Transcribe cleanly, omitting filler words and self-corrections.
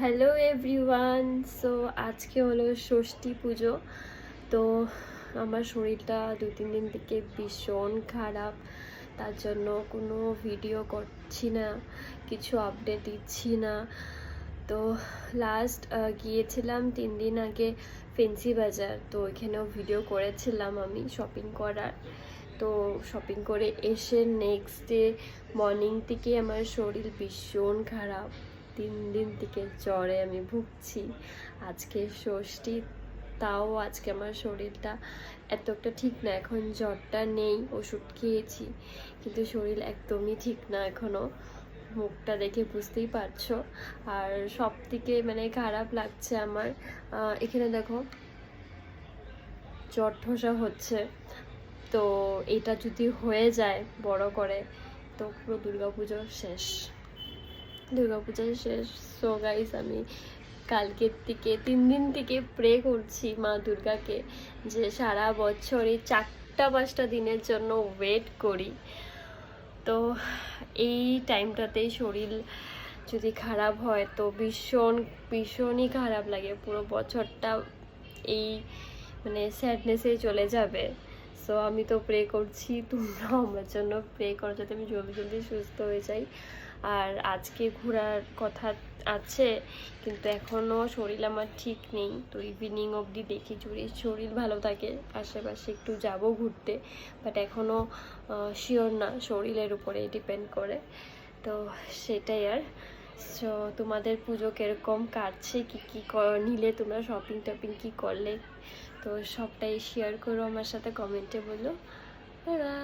Hello everyone. So আজকে হলো ষষ্ঠী পুজো। তো আমার শরীরটা 2-3 দিন থেকে ভীষণ খারাপ, তার জন্য কোনো ভিডিও করছি না, কিছু আপডেট দিচ্ছি না। তো লাস্ট গিয়েছিলাম 3 দিন আগে ফেন্সি বাজার, তো ওইখানেও ভিডিও করেছিলাম আমি শপিং করার। তো শপিং করে এসে নেক্সট ডে মর্নিং থেকে আমার শরীর ভীষণ খারাপ, 3 দিন থেকে জ্বরে আমি ভুগছি। আজকে ষষ্ঠী, তাও আজকে আমার শরীরটা এতটা ঠিক না। এখন জ্বরটা নেই, ওষুধ খেয়েছি, কিন্তু শরীর একদমই ঠিক না এখনও, মুখটা দেখে বুঝতেই পারছো। আর সব থেকে খারাপ লাগছে আমার, এখানে দেখো জ্বর ঠোসা হচ্ছে। তো এটা যদি হয়ে যায় বড় করে, তো পুরো দুর্গাপুজো শেষ, দুর্গাপূজা শেষ। সো গাইস, আমি কালকের থেকে 3 দিন থেকে প্রে করছি মা দুর্গাকে যে সারা বছর এই 4-5টা দিনের জন্য ওয়েট করি। তো এই টাইমটাতেই শরীর যদি খারাপ হয় তো ভীষণই খারাপ লাগে, পুরো বছরটা এই স্যাডনেসে চলে যাবে। সো আমি তো প্রে করছি, তোমরাও আমার জন্য প্রে করো যাতে আমি জলদি সুস্থ হয়ে যাই। আর আজকে ঘোরার কথা আছে, কিন্তু এখনও শরীর আমার ঠিক নেই। তো ইভিনিং অবধি দেখি যদি শরীর ভালো থাকে আশেপাশে একটু যাব ঘুরতে, বাট এখনও শিওর না, শরীরের উপরে ডিপেন্ড করে। তো সেটাই। আর সো তোমাদের পুজো কীরকম কাটছে, কী নিলে তোমরা শপিং টপিং কী করলে, তো সবটাই শেয়ার করো আমার সাথে, কমেন্টে বলো। Bye bye.